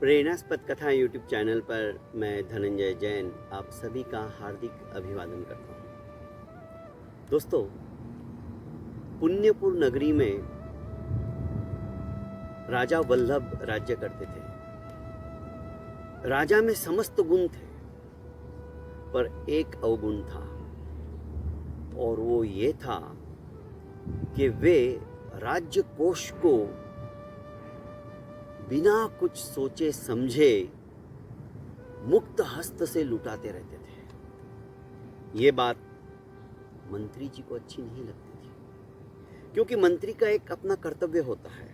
प्रेरणास्पद कथा YouTube channel पर मैं धनंजय जैन आप सभी का हार्दिक अभिवादन करता हूँ। दोस्तों, पुण्यपुर नगरी में राजा वल्लभ राज्य करते थे। राजा में समस्त गुण थे, पर एक अवगुण था, और वो ये था कि वे राज्य कोष को बिना कुछ सोचे समझे मुक्त हस्त से लुटाते रहते थे। ये बात मंत्री जी को अच्छी नहीं लगती थी, क्योंकि मंत्री का एक अपना कर्तव्य होता है।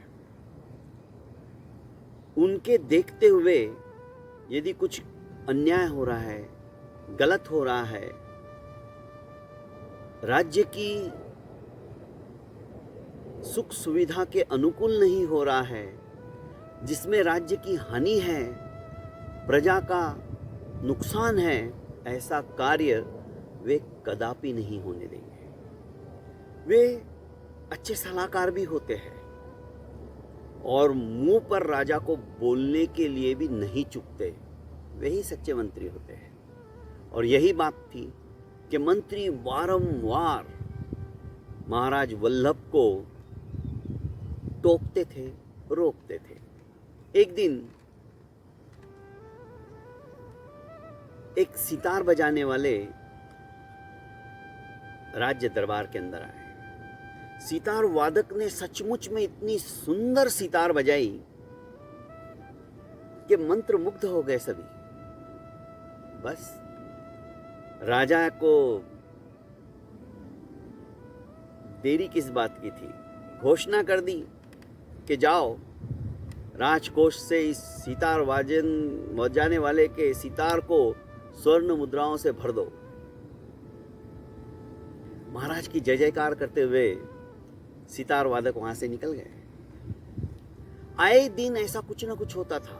उनके देखते हुए यदि कुछ अन्याय हो रहा है, गलत हो रहा है, राज्य की सुख सुविधा के अनुकूल नहीं हो रहा है, जिसमें राज्य की हानि है, प्रजा का नुकसान है, ऐसा कार्य वे कदापि नहीं होने देंगे। वे अच्छे सलाहकार भी होते हैं और मुंह पर राजा को बोलने के लिए भी नहीं चूकते। वे ही सच्चे मंत्री होते हैं। और यही बात थी कि मंत्री वारंवार महाराज वल्लभ को टोकते थे, रोकते थे। एक दिन एक सितार बजाने वाले राज्य दरबार के अंदर आए। सितार वादक ने सचमुच में इतनी सुंदर सितार बजाई कि मंत्रमुग्ध हो गए सभी। बस राजा को देरी किस बात की थी, घोषणा कर दी कि जाओ, राजकोष से इस सितार बजाने वाले के सितार को स्वर्ण मुद्राओं से भर दो। महाराज की जय जयकार करते हुए सितार वादक वहां से निकल गए। आए दिन ऐसा कुछ ना कुछ होता था।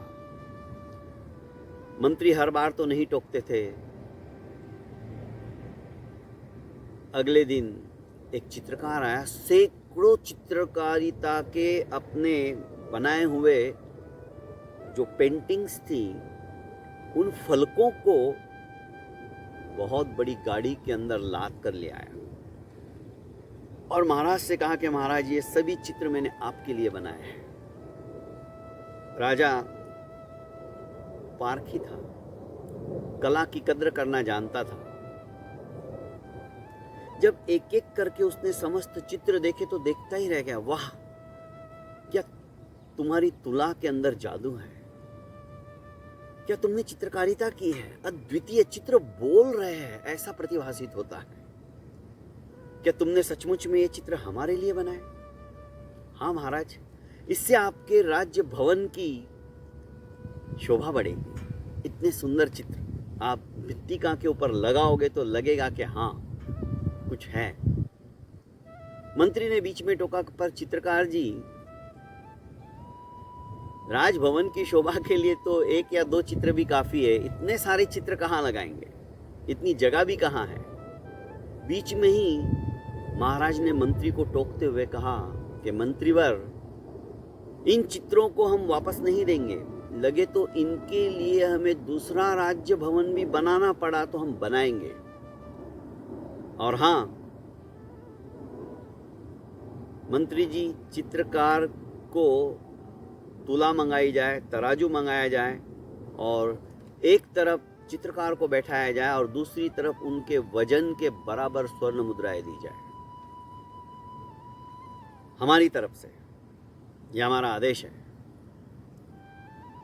मंत्री हर बार तो नहीं टोकते थे। अगले दिन एक चित्रकार आया। सैकड़ों चित्रकारिता के अपने बनाए हुए जो पेंटिंग्स थी, उन फलकों को बहुत बड़ी गाड़ी के अंदर लाद कर ले आया और महाराज से कहा कि महाराज, ये सभी चित्र मैंने आपके लिए बनाए हैं। राजा पारखी था, कला की कद्र करना जानता था। जब एक एक करके उसने समस्त चित्र देखे तो देखता ही रह गया। वाह, क्या तुम्हारी तुला के अंदर जादू है, क्या तुमने चित्रकारिता की है, अद्वितीय चित्र बोल रहे हैं, ऐसा प्रतिभासित होता है। क्या तुमने सचमुच में ये चित्र हमारे लिए बनाए? हाँ महाराज, इससे आपके राज्य भवन की शोभा बढ़ेगी। इतने सुंदर चित्र आप भित्तिका के ऊपर लगाओगे तो लगेगा कि हाँ, कुछ है। मंत्री ने बीच में टोका, पर चित्रकार जी, राजभवन की शोभा के लिए तो एक या दो चित्र भी काफी है, इतने सारे चित्र कहाँ लगाएंगे, इतनी जगह भी कहाँ है। बीच में ही महाराज ने मंत्री को टोकते हुए कहा कि मंत्रीवर, इन चित्रों को हम वापस नहीं देंगे। लगे तो इनके लिए हमें दूसरा राज्य भवन भी बनाना पड़ा तो हम बनाएंगे। और हाँ मंत्री जी, चित्रकार को तुला मंगाई जाए, तराजू मंगाया जाए और एक तरफ चित्रकार को बैठाया जाए और दूसरी तरफ उनके वजन के बराबर स्वर्ण मुद्राएं दी जाए। हमारी तरफ से यह हमारा आदेश है।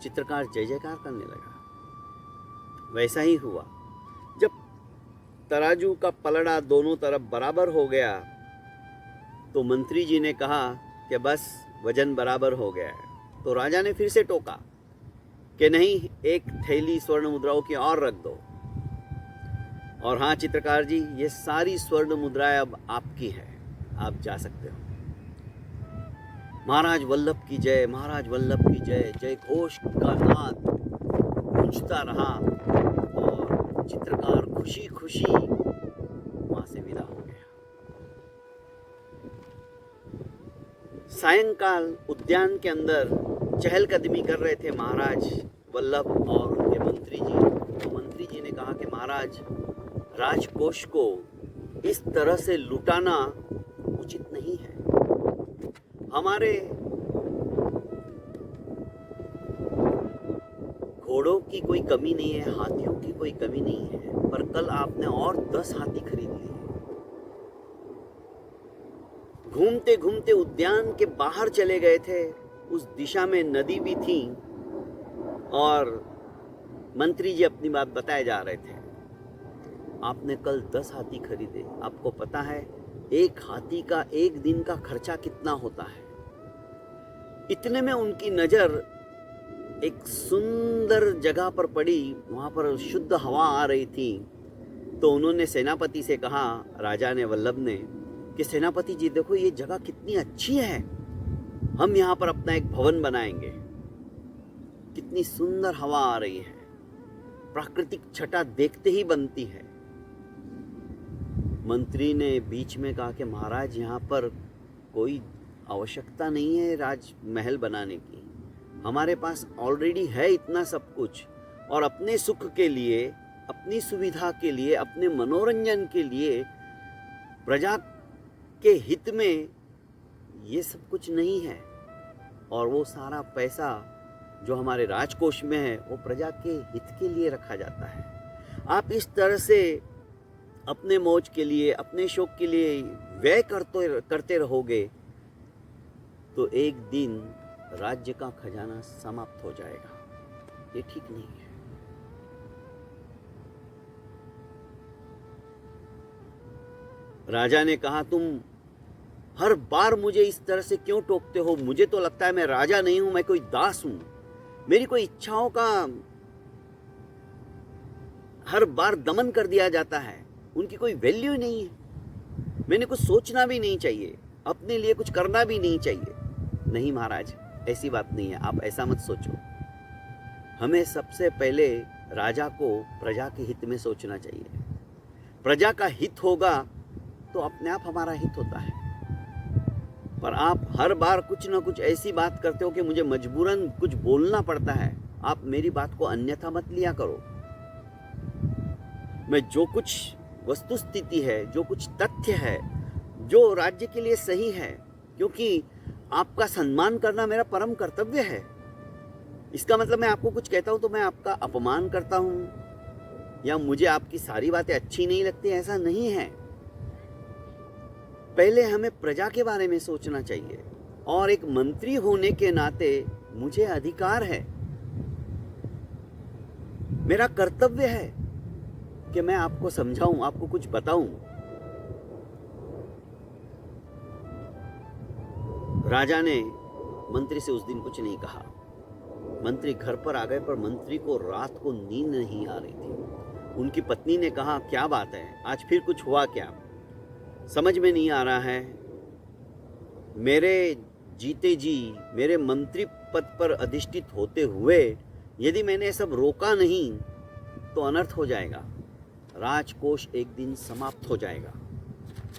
चित्रकार जय जयकार करने लगा। वैसा ही हुआ। जब तराजू का पलड़ा दोनों तरफ बराबर हो गया तो मंत्री जी ने कहा कि बस वजन बराबर हो गया है। तो राजा ने फिर से टोका कि नहीं, एक थैली स्वर्ण मुद्राओं की और रख दो। और हाँ चित्रकार जी, ये सारी स्वर्ण मुद्राएं अब आपकी है, आप जा सकते हो। महाराज वल्लभ की जय, महाराज वल्लभ की जय, जय घोष का नाद गूंजता रहा और चित्रकार खुशी खुशी वहां से विदा हो गया। सायंकाल उद्यान के अंदर चहलकदमी कर रहे थे महाराज वल्लभ और उनके मंत्री जी, तो मंत्री जी ने कहा कि महाराज, राजकोष को इस तरह से लुटाना उचित नहीं है। हमारे घोड़ों की कोई कमी नहीं है, हाथियों की कोई कमी नहीं है, पर कल आपने और 10 हाथी खरीद लिए। घूमते घूमते उद्यान के बाहर चले गए थे, उस दिशा में नदी भी थी और मंत्री जी अपनी बात बताए जा रहे थे। आपने कल 10 हाथी खरीदे, आपको पता है एक हाथी का एक दिन का खर्चा कितना होता है। इतने में उनकी नजर एक सुंदर जगह पर पड़ी, वहां पर शुद्ध हवा आ रही थी। तो उन्होंने सेनापति से कहा, राजा ने, वल्लभ ने, कि सेनापति जी देखो ये जगह कितनी अच्छी है, हम यहाँ पर अपना एक भवन बनाएंगे। कितनी सुंदर हवा आ रही है, प्राकृतिक छटा देखते ही बनती है। मंत्री ने बीच में कहा कि महाराज यहाँ पर कोई आवश्यकता नहीं है राजमहल बनाने की, हमारे पास ऑलरेडी है इतना सब कुछ, और अपने सुख के लिए, अपनी सुविधा के लिए, अपने मनोरंजन के लिए, प्रजा के हित में ये सब कुछ नहीं है। और वो सारा पैसा जो हमारे राजकोष में है वो प्रजा के हित के लिए रखा जाता है। आप इस तरह से अपने मौज के लिए, अपने शौक के लिए व्यय करते रहोगे तो एक दिन राज्य का खजाना समाप्त हो जाएगा। ये ठीक नहीं है। राजा ने कहा, तुम हर बार मुझे इस तरह से क्यों टोकते हो? मुझे तो लगता है मैं राजा नहीं हूं, मैं कोई दास हूं। मेरी कोई इच्छाओं का हर बार दमन कर दिया जाता है, उनकी कोई वैल्यू ही नहीं है। मैंने कुछ सोचना भी नहीं चाहिए, अपने लिए कुछ करना भी नहीं चाहिए। नहीं महाराज, ऐसी बात नहीं है, आप ऐसा मत सोचो। हमें सबसे पहले राजा को प्रजा के हित में सोचना चाहिए। प्रजा का हित होगा तो अपने आप हमारा हित होता है। पर आप हर बार कुछ ना कुछ ऐसी बात करते हो कि मुझे मजबूरन कुछ बोलना पड़ता है। आप मेरी बात को अन्यथा मत लिया करो। मैं जो कुछ वस्तु स्थिति है, जो कुछ तथ्य है, जो राज्य के लिए सही है, क्योंकि आपका सम्मान करना मेरा परम कर्तव्य है। इसका मतलब मैं आपको कुछ कहता हूं तो मैं आपका अपमान करता हूं या मुझे आपकी सारी बातें अच्छी नहीं लगती, ऐसा नहीं है। पहले हमें प्रजा के बारे में सोचना चाहिए, और एक मंत्री होने के नाते मुझे अधिकार है, मेरा कर्तव्य है कि मैं आपको समझाऊं, आपको कुछ बताऊं। राजा ने मंत्री से उस दिन कुछ नहीं कहा। मंत्री घर पर आ गए, पर मंत्री को रात को नींद नहीं आ रही थी। उनकी पत्नी ने कहा, क्या बात है, आज फिर कुछ हुआ क्या? समझ में नहीं आ रहा है। मेरे जीते जी, मेरे मंत्री पद पर अधिष्ठित होते हुए यदि मैंने सब रोका नहीं तो अनर्थ हो जाएगा, राजकोष एक दिन समाप्त हो जाएगा।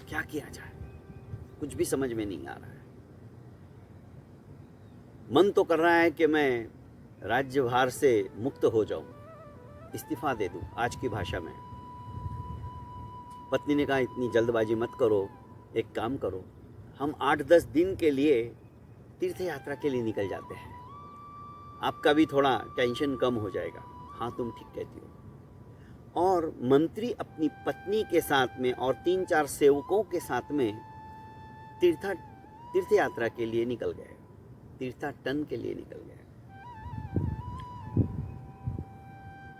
क्या किया जाए, कुछ भी समझ में नहीं आ रहा है। मन तो कर रहा है कि मैं राज्यभार से मुक्त हो जाऊं, इस्तीफा दे दूं, आज की भाषा में। पत्नी ने कहा, इतनी जल्दबाजी मत करो, एक काम करो, हम 8-10 दिन के लिए तीर्थ यात्रा के लिए निकल जाते हैं, आपका भी थोड़ा टेंशन कम हो जाएगा। हाँ, तुम ठीक कहती हो। और मंत्री अपनी पत्नी के साथ में और 3-4 सेवकों के साथ में तीर्थ यात्रा के लिए निकल गए, तीर्थाटन के लिए निकल गए।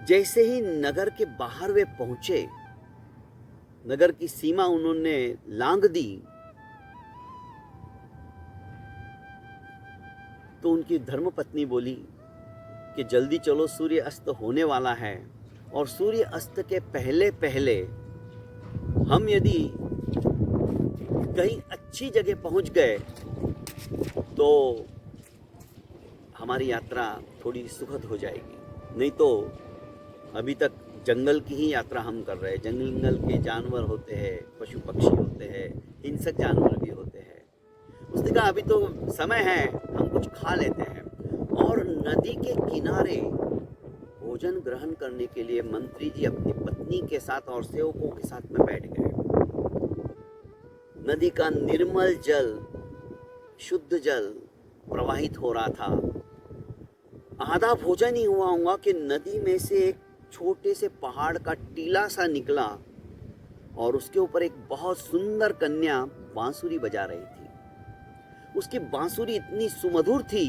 जैसे ही नगर के बाहर वे पहुंचे, नगर की सीमा उन्होंने लांघ दी, तो उनकी धर्मपत्नी बोली कि जल्दी चलो, सूर्य अस्त होने वाला है, और सूर्य अस्त के पहले पहले हम यदि कहीं अच्छी जगह पहुंच गए तो हमारी यात्रा थोड़ी सुखद हो जाएगी। नहीं तो अभी तक जंगल की ही यात्रा हम कर रहे हैं। जंगल के जानवर होते हैं, पशु पक्षी होते हैं, हिंसक जानवर भी होते हैं। उसने कहा, अभी तो समय है, हम कुछ खा लेते हैं। और नदी के किनारे भोजन ग्रहण करने के लिए मंत्री जी अपनी पत्नी के साथ और सेवकों के साथ में बैठ गए। नदी का निर्मल जल, शुद्ध जल प्रवाहित हो रहा था। आधा भोजन ही हुआ होगा कि नदी में से एक छोटे से पहाड़ का टीला सा निकला और उसके ऊपर एक बहुत सुंदर कन्या बांसुरी बजा रही थी। उसकी बांसुरी इतनी सुमधुर थी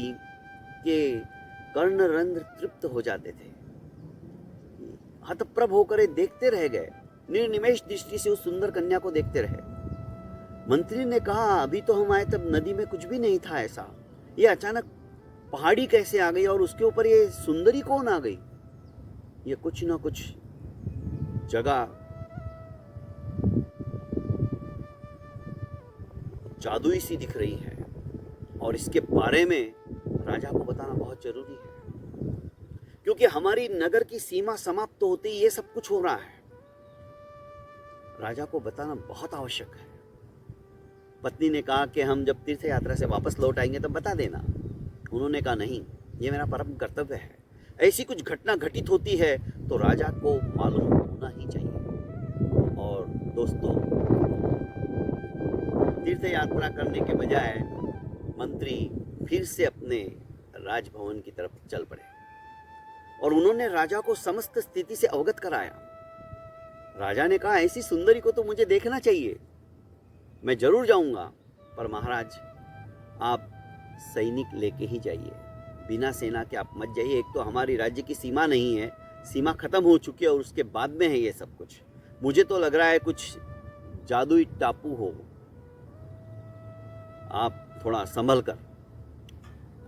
कि कर्णरंध्र तृप्त हो जाते थे। हतप्रभ होकर देखते रह गए, निर्निमेष दृष्टि से उस सुंदर कन्या को देखते रहे। मंत्री ने कहा, अभी तो हम आए तब नदी में कुछ भी नहीं था ऐसा, ये अचानक पहाड़ी कैसे आ गई और उसके ऊपर ये सुंदरी कौन आ गई? ये कुछ ना कुछ जगह जादुई सी दिख रही है और इसके बारे में राजा को बताना बहुत जरूरी है, क्योंकि हमारी नगर की सीमा समाप्त होते ही ये सब कुछ हो रहा है। राजा को बताना बहुत आवश्यक है। पत्नी ने कहा कि हम जब तीर्थ यात्रा से वापस लौट आएंगे तब बता देना। उन्होंने कहा, नहीं, ये मेरा परम कर्तव्य है। ऐसी कुछ घटना घटित होती है तो राजा को मालूम होना ही चाहिए। और दोस्तों, तीर्थ यात्रा करने के बजाय मंत्री फिर से अपने राजभवन की तरफ चल पड़े और उन्होंने राजा को समस्त स्थिति से अवगत कराया। राजा ने कहा, ऐसी सुंदरी को तो मुझे देखना चाहिए, मैं जरूर जाऊंगा, पर महाराज आप सैनिक लेके ही जाइए, बिना सेना के आप मत जाइए। एक तो हमारी राज्य की सीमा नहीं है, सीमा खत्म हो चुकी है और उसके बाद में है ये सब कुछ। मुझे तो लग रहा है कुछ जादुई टापू हो, आप थोड़ा संभल कर,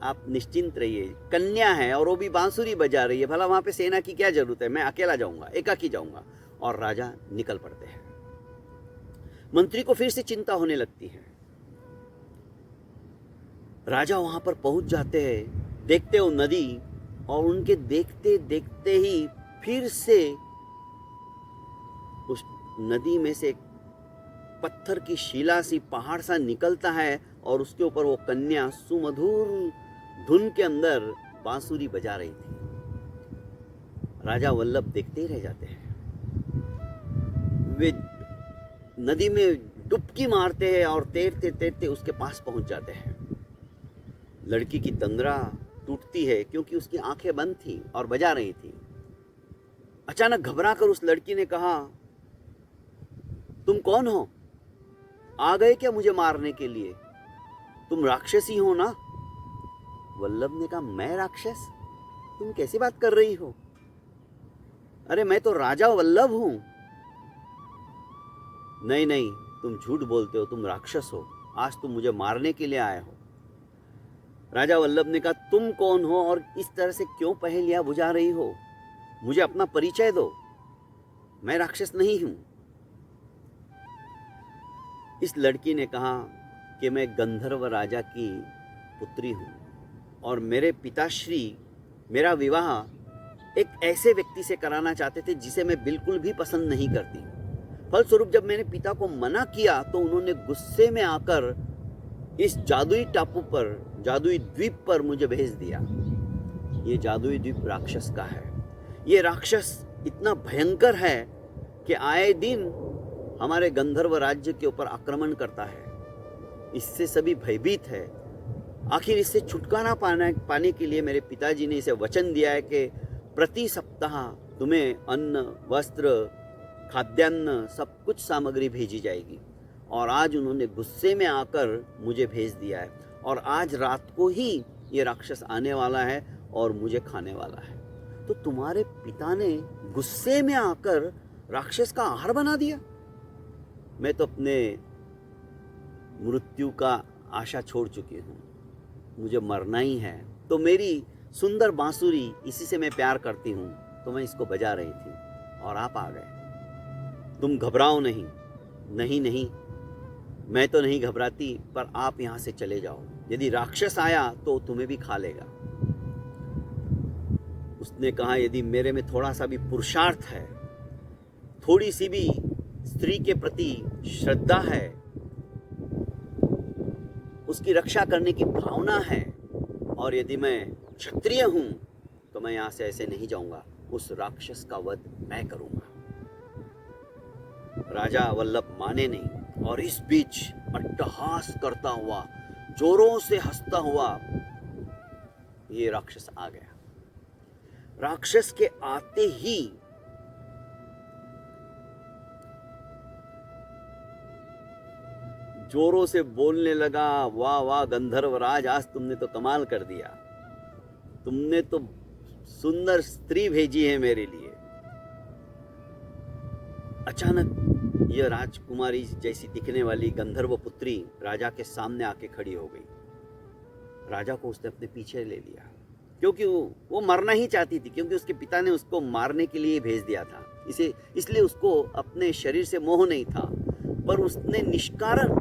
आप निश्चिंत रहिए। कन्या है और वो भी बांसुरी बजा रही है, भला वहां पे सेना की क्या जरूरत है, मैं अकेला जाऊंगा, एकाकी जाऊंगा। और राजा निकल पड़ते हैं। मंत्री को फिर से चिंता होने लगती है। राजा वहां पर पहुंच जाते हैं, देखते हो नदी, और उनके देखते देखते ही फिर से उस नदी में से एक पत्थर की शिला सी, पहाड़ सा निकलता है और उसके ऊपर वो कन्या सुमधुर धुन के अंदर बांसुरी बजा रही थी। राजा वल्लभ देखते ही रह जाते हैं। वे नदी में डुबकी मारते हैं और तैरते तैरते उसके पास पहुंच जाते हैं। लड़की की तंद्रा टूटती है क्योंकि उसकी आंखें बंद थी और बजा रही थी। अचानक घबराकर उस लड़की ने कहा, तुम कौन हो? आ गए क्या मुझे मारने के लिए? तुम राक्षसी हो ना? वल्लभ ने कहा, मैं राक्षस? तुम कैसी बात कर रही हो? अरे मैं तो राजा वल्लभ हूं। नहीं नहीं, तुम झूठ बोलते हो, तुम राक्षस हो, आज तुम मुझे मारने के लिए आए हो। राजा वल्लभ ने कहा, तुम कौन हो और इस तरह से क्यों पहेलियां बुझा रही हो? मुझे अपना परिचय दो, मैं राक्षस नहीं हूं। इस लड़की ने कहा कि मैं गंधर्व राजा की पुत्री हूं और मेरे पिताश्री मेरा विवाह एक ऐसे व्यक्ति से कराना चाहते थे जिसे मैं बिल्कुल भी पसंद नहीं करती। फलस्वरूप जब मैंने पिता को मना किया तो उन्होंने गुस्से में आकर इस जादुई टापू पर, जादुई द्वीप पर मुझे भेज दिया। ये जादुई द्वीप राक्षस का है। ये राक्षस इतना भयंकर है कि आए दिन हमारे गंधर्व राज्य के ऊपर आक्रमण करता है। इससे सभी भयभीत है। आखिर इससे छुटकारा पाने के लिए मेरे पिताजी ने इसे वचन दिया है कि प्रति सप्ताह तुम्हें अन्न, वस्त्र, खाद्यान्न, सब कुछ सामग्री भेजी जाएगी। और आज उन्होंने गुस्से में आकर मुझे भेज दिया है और आज रात को ही ये राक्षस आने वाला है और मुझे खाने वाला है। तो तुम्हारे पिता ने गुस्से में आकर राक्षस का आहार बना दिया। मैं तो अपने मृत्यु का आशा छोड़ चुकी हूँ, मुझे मरना ही है। तो मेरी सुंदर बांसुरी, इसी से मैं प्यार करती हूँ, तो मैं इसको बजा रही थी और आप आ गए। तुम घबराओ नहीं। नहीं नहीं, मैं तो नहीं घबराती, पर आप यहाँ से चले जाओ। यदि राक्षस आया तो तुम्हें भी खा लेगा। उसने कहा, यदि मेरे में थोड़ा सा भी पुरुषार्थ है, थोड़ी सी भी स्त्री के प्रति श्रद्धा है, उसकी रक्षा करने की भावना है, और यदि मैं क्षत्रिय हूं तो मैं यहां से ऐसे नहीं जाऊंगा। उस राक्षस का वध मैं करूंगा। राजा वल्लभ माने नहीं और इस बीच अट्टहास करता हुआ, जोरों से हंसता हुआ ये राक्षस आ गया। राक्षस के आते ही जोरों से बोलने लगा, वाह वाह गंधर्वराज, आज तुमने तो कमाल कर दिया, तुमने तो सुंदर स्त्री भेजी है मेरे लिए। अचानक यह राजकुमारी जैसी दिखने वाली गंधर्व पुत्री राजा के सामने आके खड़ी हो गई। राजा को उसने अपने पीछे ले लिया, क्योंकि वो मरना ही चाहती थी, क्योंकि उसके पिता ने उसको मारने के लिए भेज दिया था। इसलिए उसको अपने शरीर से मोह नहीं था, पर उसने निष्कारण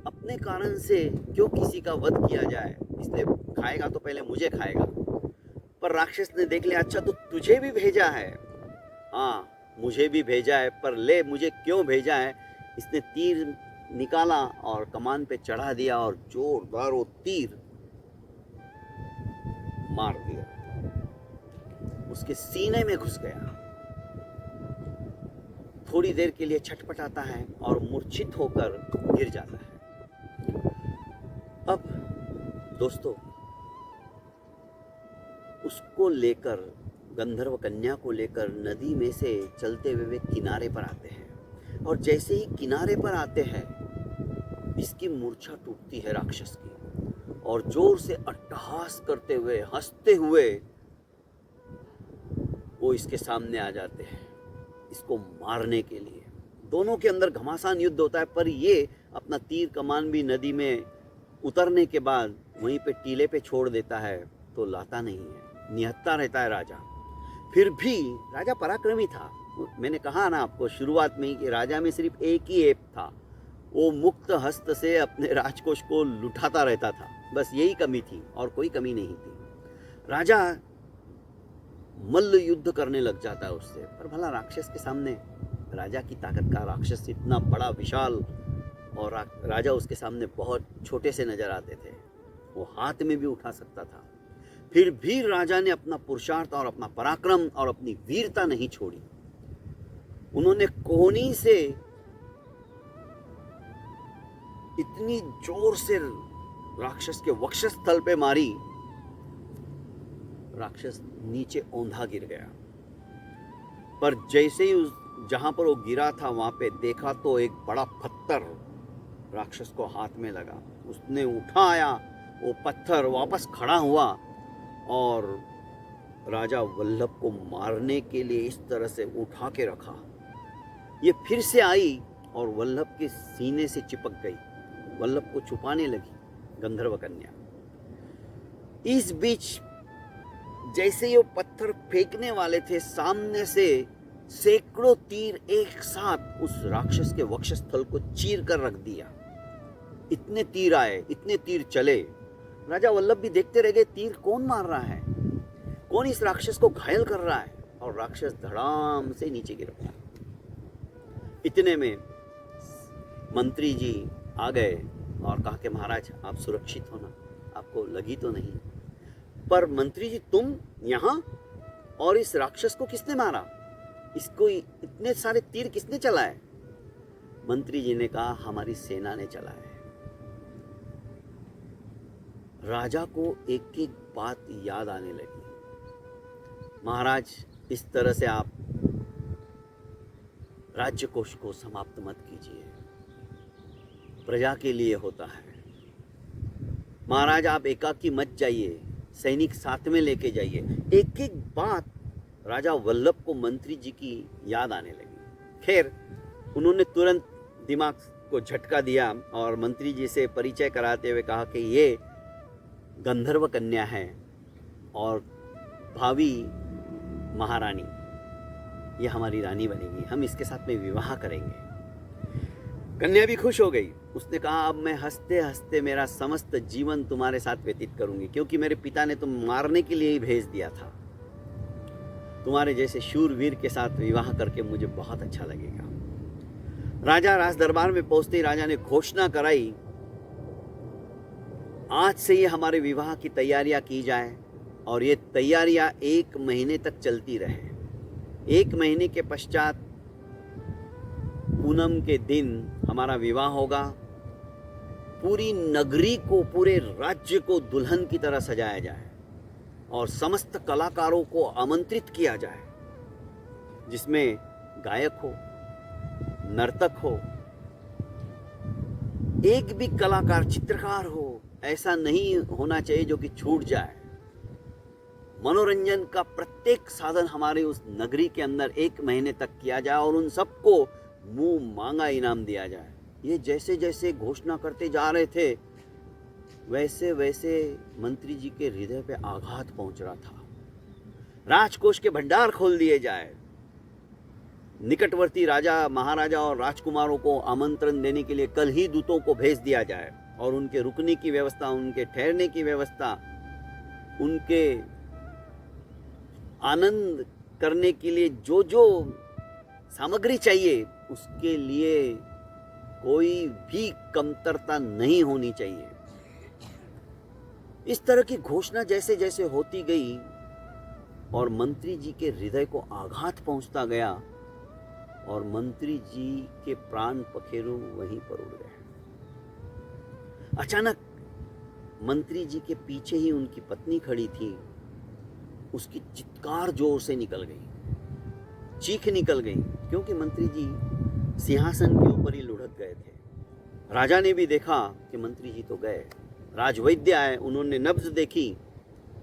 अपने कारण से क्यों किसी का वध किया जाए, इसलिए खाएगा तो पहले मुझे खाएगा। पर राक्षस ने देख लिया, अच्छा तो तुझे भी भेजा है, हाँ मुझे भी भेजा है, पर ले मुझे क्यों भेजा है। इसने तीर निकाला और कमान पे चढ़ा दिया और जोरदार वो तीर मार दिया, उसके सीने में घुस गया। थोड़ी देर के लिए छटपटाता है और मूर्छित होकर गिर जाता है। अब दोस्तों, उसको लेकर, गंधर्व कन्या को लेकर नदी में से चलते हुए वे किनारे पर आते हैं, और जैसे ही किनारे पर आते हैं इसकी मूर्छा टूटती है राक्षस की, और जोर से अट्टहास करते हुए, हंसते हुए वो इसके सामने आ जाते हैं इसको मारने के लिए। दोनों के अंदर घमासान युद्ध होता है, पर ये अपना तीर कमान भी नदी में उतरने के बाद वहीं पे टीले पे छोड़ देता है, तो लाता नहीं है, निहत्था रहता है राजा। फिर भी राजा पराक्रमी था। मैंने कहा ना आपको शुरुआत में ही कि राजा में सिर्फ एक ही ऐप था, वो मुक्त हस्त से अपने राजकोष को लुटाता रहता था, बस यही कमी थी और कोई कमी नहीं थी। राजा मल्ल युद्ध करने लग जाता है उससे, पर भला राक्षस के सामने राजा की ताकत का, राक्षस इतना बड़ा विशाल, और राजा उसके सामने बहुत छोटे से नजर आते थे, वो हाथ में भी उठा सकता था। फिर भी राजा ने अपना पुरुषार्थ और अपना पराक्रम और अपनी वीरता नहीं छोड़ी। उन्होंने कोहनी से इतनी जोर से राक्षस के वक्षस्थल पे मारी, राक्षस नीचे औंधा गिर गया। पर जैसे ही जहां पर वो गिरा था वहां पे देखा तो एक बड़ा पत्थर राक्षस को हाथ में लगा। उसने उठाया वो पत्थर, वापस खड़ा हुआ और राजा वल्लभ को मारने के लिए इस तरह से उठा के रखा। ये फिर से आई और वल्लभ के सीने से चिपक गई, वल्लभ को छुपाने लगी गंधर्व कन्या। इस बीच जैसे ये पत्थर फेंकने वाले थे, सामने से सैकड़ों तीर एक साथ उस राक्षस के वक्षस्थल को चीर कर रख दिया। इतने तीर आए, इतने तीर चले, राजा वल्लभ भी देखते रह गए, तीर कौन मार रहा है, कौन इस राक्षस को घायल कर रहा है, और राक्षस धड़ाम से नीचे गिर गया। इतने में मंत्री जी आ गए और कहा कि महाराज आप सुरक्षित हो ना, आपको लगी तो नहीं। पर मंत्री जी तुम यहाँ, और इस राक्षस को किसने मारा, इसको इतने सारे तीर किसने चलाए? मंत्री जी ने कहा हमारी सेना ने चलाए। राजा को एक एक बात याद आने लगी, महाराज इस तरह से आप राज्य कोष को समाप्त मत कीजिए, प्रजा के लिए होता है। महाराज आप एकाकी मत जाइए, सैनिक साथ में लेके जाइए। एक एक बात राजा वल्लभ को मंत्री जी की याद आने लगी। खैर उन्होंने तुरंत दिमाग को झटका दिया और मंत्री जी से परिचय कराते हुए कहा कि ये गंधर्व कन्या है और भावी महारानी, ये हमारी रानी बनेगी, हम इसके साथ में विवाह करेंगे। कन्या भी खुश हो गई। उसने कहा अब मैं हंसते हंसते मेरा समस्त जीवन तुम्हारे साथ व्यतीत करूंगी, क्योंकि मेरे पिता ने तुम मारने के लिए ही भेज दिया था। तुम्हारे जैसे शूरवीर के साथ विवाह करके मुझे बहुत अच्छा लगेगा। राजा राज दरबार में पहुंचते ही राजा ने घोषणा कराई, आज से ही हमारे विवाह की तैयारियां की जाए और ये तैयारियां 1 महीने तक चलती रहे। 1 महीने के पश्चात पूनम के दिन हमारा विवाह होगा। पूरी नगरी को, पूरे राज्य को दुल्हन की तरह सजाया जाए और समस्त कलाकारों को आमंत्रित किया जाए, जिसमें गायक हो, नर्तक हो, एक भी कलाकार, चित्रकार हो, ऐसा नहीं होना चाहिए जो कि छूट जाए। मनोरंजन का प्रत्येक साधन हमारे उस नगरी के अंदर 1 महीने तक किया जाए और उन सबको मुंह मांगा इनाम दिया जाए। ये जैसे जैसे घोषणा करते जा रहे थे, वैसे वैसे मंत्री जी के हृदय पे आघात पहुंच रहा था। राजकोष के भंडार खोल दिए जाए, निकटवर्ती राजा, महाराजा और राजकुमारों को आमंत्रण देने के लिए कल ही दूतों को भेज दिया जाए और उनके रुकने की व्यवस्था, उनके ठहरने की व्यवस्था, उनके आनंद करने के लिए जो जो सामग्री चाहिए, उसके लिए कोई भी कमतरता नहीं होनी चाहिए। इस तरह की घोषणा जैसे जैसे होती गई और मंत्री जी के हृदय को आघात पहुंचता गया और मंत्री जी के प्राण पखेरु वहीं पर उड़ गए। अचानक मंत्री जी के पीछे ही उनकी पत्नी खड़ी थी, उसकी चित्कार जोर से निकल गई, चीख निकल गई, क्योंकि मंत्री जी सिंहासन के ऊपर ही लुढ़क गए थे। राजा ने भी देखा कि मंत्री जी तो गए। राजवैद्य आए, उन्होंने नब्ज देखी,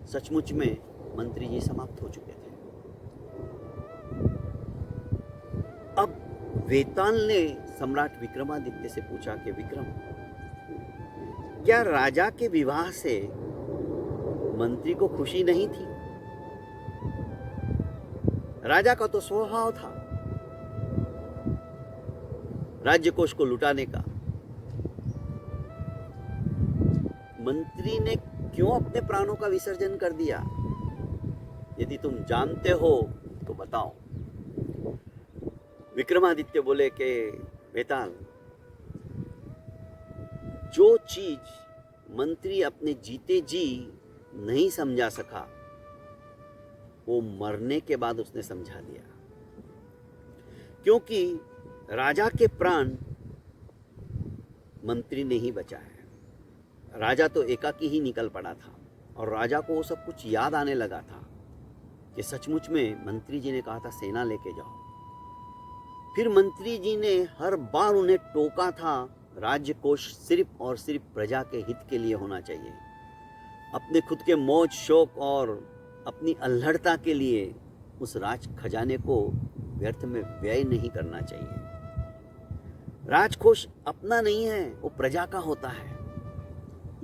सचमुच में मंत्री जी समाप्त हो चुके थे। अब वेताल ने सम्राट विक्रमादित्य से पूछा कि विक्रम, क्या राजा के विवाह से मंत्री को खुशी नहीं थी? राजा का तो स्वभाव था राज्य कोष को लुटाने का। मंत्री ने क्यों अपने प्राणों का विसर्जन कर दिया? यदि तुम जानते हो तो बताओ। विक्रमादित्य बोले कि वेताल, जो चीज मंत्री अपने जीते जी नहीं समझा सका, वो मरने के बाद उसने समझा दिया। क्योंकि राजा के प्राण मंत्री ने ही बचाए। राजा तो एकाकी ही निकल पड़ा था और राजा को वो सब कुछ याद आने लगा था कि सचमुच में मंत्री जी ने कहा था सेना लेके जाओ। फिर मंत्री जी ने हर बार उन्हें टोका था, राज्य कोष सिर्फ और सिर्फ प्रजा के हित के लिए होना चाहिए। अपने खुद के मौज शौक और अपनी अल्हड़ता के लिए उस राज खजाने को व्यर्थ में व्यय नहीं करना चाहिए। राजकोष अपना नहीं है, वो प्रजा का होता है।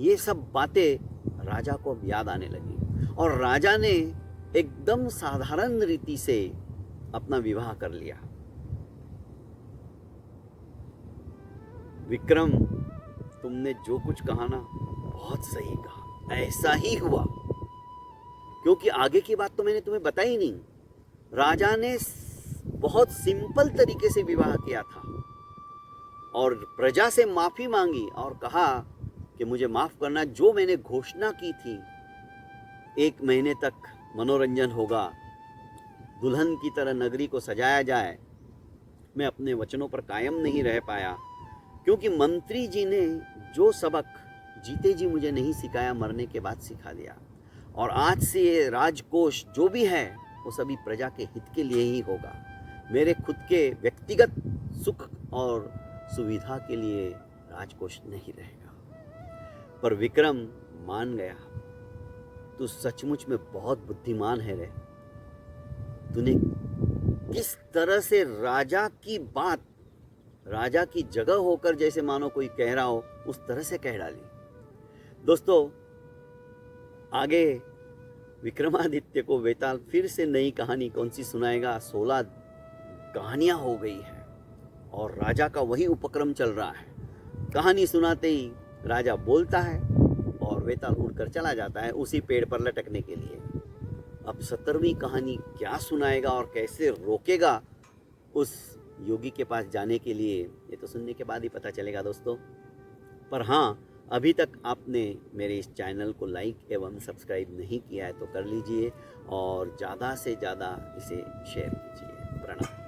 ये सब बातें राजा को अब याद आने लगी और राजा ने एकदम साधारण रीति से अपना विवाह कर लिया। विक्रम, तुमने जो कुछ कहा ना, बहुत सही कहा, ऐसा ही हुआ। क्योंकि आगे की बात तो मैंने तुम्हें बताई नहीं। राजा ने बहुत सिंपल तरीके से विवाह किया था और प्रजा से माफी मांगी और कहा कि मुझे माफ करना, जो मैंने घोषणा की थी 1 महीने तक मनोरंजन होगा, दुल्हन की तरह नगरी को सजाया जाए, मैं अपने वचनों पर कायम नहीं रह पाया। क्योंकि मंत्री जी ने जो सबक जीते जी मुझे नहीं सिखाया, मरने के बाद सिखा दिया। और आज से ये राजकोष जो भी है वो सभी प्रजा के हित के लिए ही होगा। मेरे खुद के व्यक्तिगत सुख और सुविधा के लिए राजकोष नहीं रहेगा। पर विक्रम मान गया, तू सचमुच में बहुत बुद्धिमान है रे। तूने किस तरह से राजा की बात, राजा की जगह होकर जैसे मानो कोई कह रहा हो, उस तरह से कह डाली। दोस्तों, आगे विक्रमादित्य को वेताल फिर से नई कहानी कौन सी सुनाएगा। 16 कहानियां हो गई है और राजा का वही उपक्रम चल रहा है। कहानी सुनाते ही राजा बोलता है और वेताल उड़कर चला जाता है उसी पेड़ पर लटकने के लिए। अब 17वीं कहानी क्या सुनाएगा और कैसे रोकेगा उस योगी के पास जाने के लिए, ये तो सुनने के बाद ही पता चलेगा दोस्तों। पर हाँ, अभी तक आपने मेरे इस चैनल को लाइक एवं सब्सक्राइब नहीं किया है तो कर लीजिए और ज़्यादा से ज़्यादा इसे शेयर कीजिए। प्रणाम।